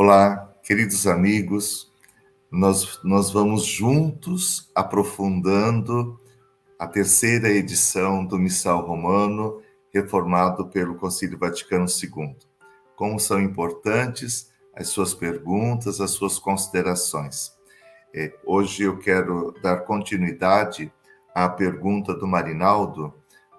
Olá, queridos amigos, nós vamos juntos aprofundando a terceira edição do Missal Romano, reformado pelo Concílio Vaticano II. Como são importantes as suas perguntas, as suas considerações. Hoje eu quero dar continuidade à pergunta do Marinaldo,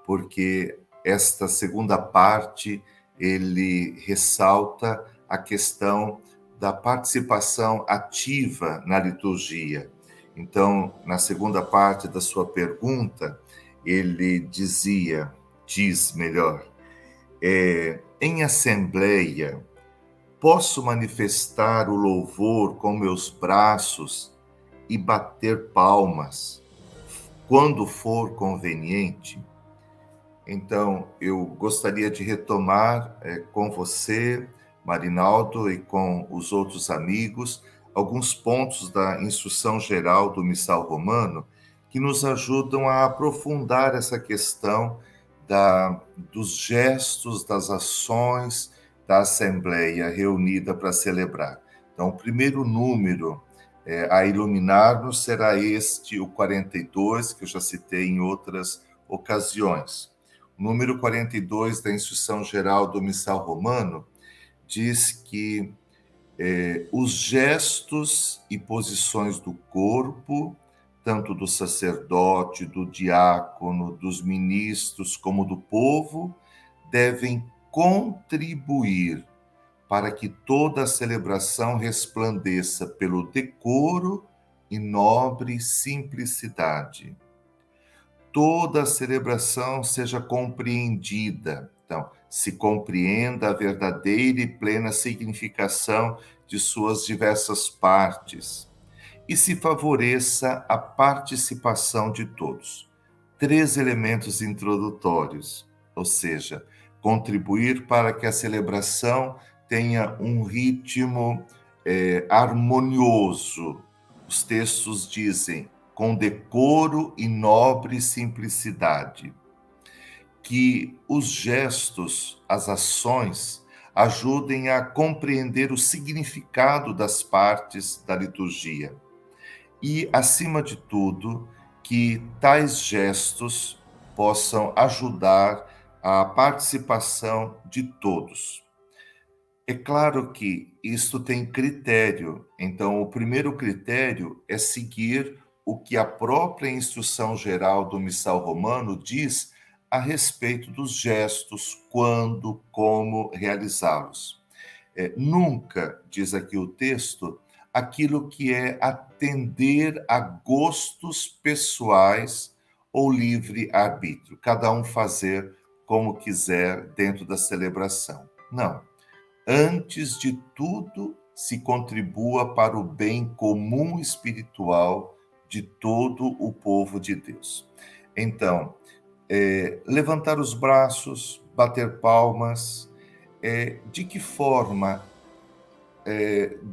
porque esta segunda parte ele ressalta a questão da participação ativa na liturgia. Então, na segunda parte da sua pergunta, ele diz melhor, em assembleia, posso manifestar o louvor com meus braços e bater palmas quando for conveniente? Então, eu gostaria de retomar com você, Marinaldo, e com os outros amigos, alguns pontos da instrução geral do Missal Romano que nos ajudam a aprofundar essa questão dos gestos, das ações da Assembleia reunida para celebrar. Então, o primeiro número a iluminar-nos será o 42, que eu já citei em outras ocasiões. O número 42 da Instrução Geral do Missal Romano diz que os gestos e posições do corpo, tanto do sacerdote, do diácono, dos ministros, como do povo, devem contribuir para que toda a celebração resplandeça pelo decoro e nobre simplicidade. Toda a celebração seja compreendida. Então, se compreenda a verdadeira e plena significação de suas diversas partes e se favoreça a participação de todos. 3 elementos introdutórios, ou seja, contribuir para que a celebração tenha um ritmo harmonioso. Os textos dizem, com decoro e nobre simplicidade. Que os gestos, as ações, ajudem a compreender o significado das partes da liturgia. E, acima de tudo, que tais gestos possam ajudar a participação de todos. É claro que isto tem critério, então o primeiro critério é seguir o que a própria instrução geral do Missal Romano diz a respeito dos gestos, quando, como realizá-los. Nunca, diz aqui o texto, aquilo que é atender a gostos pessoais ou livre-arbítrio, cada um fazer como quiser dentro da celebração. Não. Antes de tudo, se contribua para o bem comum espiritual de todo o povo de Deus. Então, levantar os braços, bater palmas, de que forma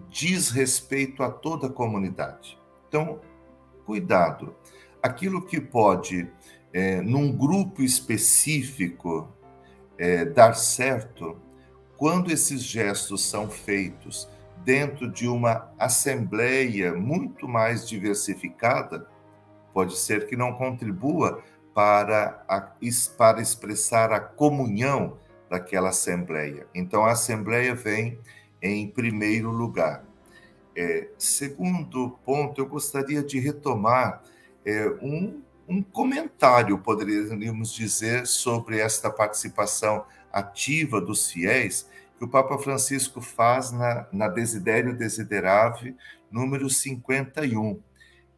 diz respeito a toda a comunidade. Então, cuidado. Aquilo que pode, num grupo específico, dar certo, quando esses gestos são feitos dentro de uma assembleia muito mais diversificada, pode ser que não contribua para expressar a comunhão daquela assembleia. Então, a assembleia vem em primeiro lugar. Segundo ponto, eu gostaria de retomar um comentário, poderíamos dizer, sobre esta participação ativa dos fiéis, que o Papa Francisco faz na Desiderio Desideravi, número 51.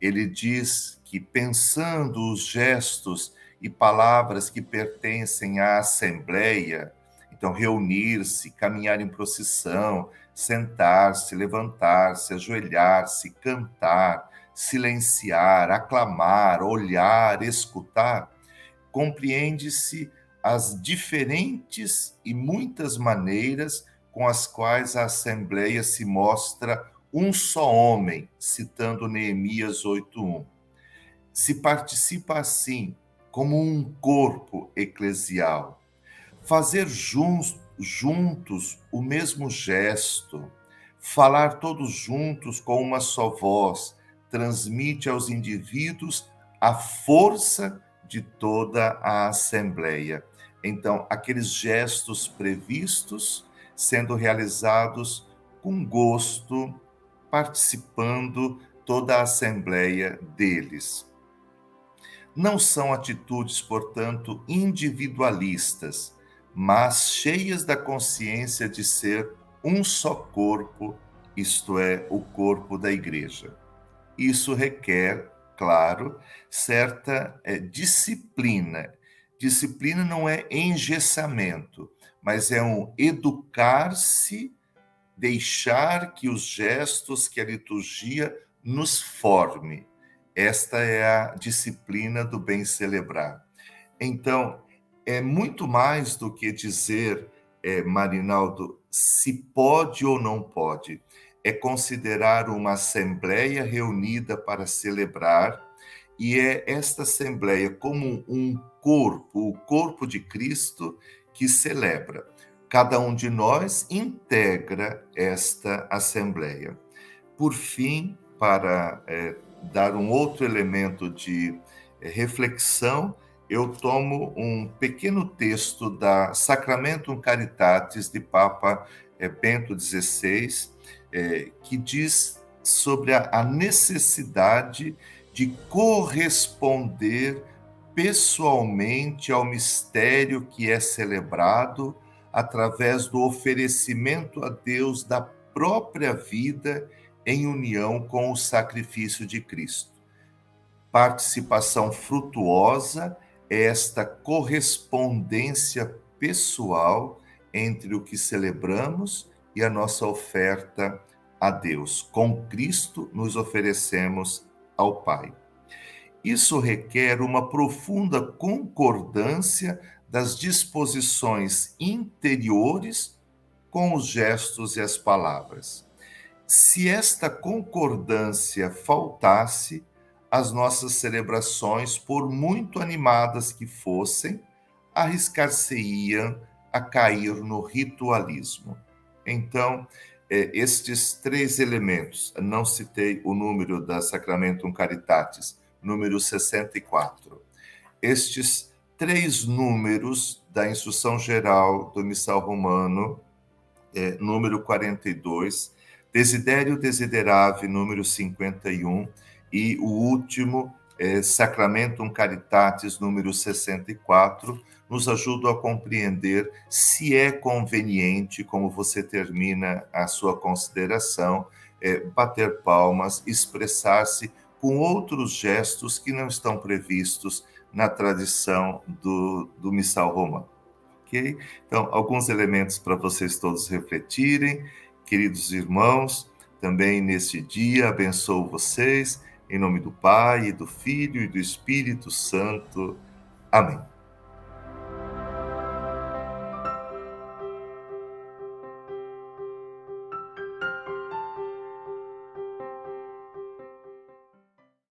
Ele diz que, pensando os gestos e palavras que pertencem à Assembleia, então reunir-se, caminhar em procissão, sentar-se, levantar-se, ajoelhar-se, cantar, silenciar, aclamar, olhar, escutar, compreende-se as diferentes e muitas maneiras com as quais a Assembleia se mostra um só homem, citando Neemias 8:1. Se participa assim, como um corpo eclesial, fazer juntos o mesmo gesto, Falar todos juntos com uma só voz transmite aos indivíduos a força de toda a assembleia. Então, aqueles gestos previstos sendo realizados com gosto, participando toda a assembleia deles. Não são atitudes, portanto, individualistas, mas cheias da consciência de ser um só corpo, isto é, o corpo da igreja. Isso requer, claro, certa disciplina. Disciplina não é engessamento, mas é um educar-se, deixar que os gestos, que a liturgia nos forme. Esta é a disciplina do bem celebrar. Então, é muito mais do que dizer, Marinaldo, se pode ou não pode. É considerar uma assembleia reunida para celebrar, e é esta assembleia como um corpo, o corpo de Cristo, que celebra. Cada um de nós integra esta assembleia. Por fim, para dar um outro elemento de reflexão, eu tomo um pequeno texto da Sacramentum Caritatis de Papa Bento XVI, que diz sobre a necessidade de corresponder pessoalmente ao mistério que é celebrado através do oferecimento a Deus da própria vida em união com o sacrifício de Cristo. Participação frutuosa é esta correspondência pessoal entre o que celebramos e a nossa oferta a Deus. Com Cristo nos oferecemos ao Pai. Isso requer uma profunda concordância das disposições interiores com os gestos e as palavras. Se esta concordância faltasse, as nossas celebrações, por muito animadas que fossem, arriscar-se-iam a cair no ritualismo. Então, estes três elementos, não citei o número da Sacramentum Caritatis, número 64. Estes três números da Instrução Geral do Missal Romano, número 42, Desidério Desiderave, número 51, e o último, Sacramentum Caritatis, número 64, nos ajudam a compreender se é conveniente, como você termina a sua consideração, bater palmas, expressar-se com outros gestos que não estão previstos na tradição do Missal Romano. Ok? Então, alguns elementos para vocês todos refletirem. Queridos irmãos, também neste dia abençoo vocês, em nome do Pai, do Filho e do Espírito Santo. Amém.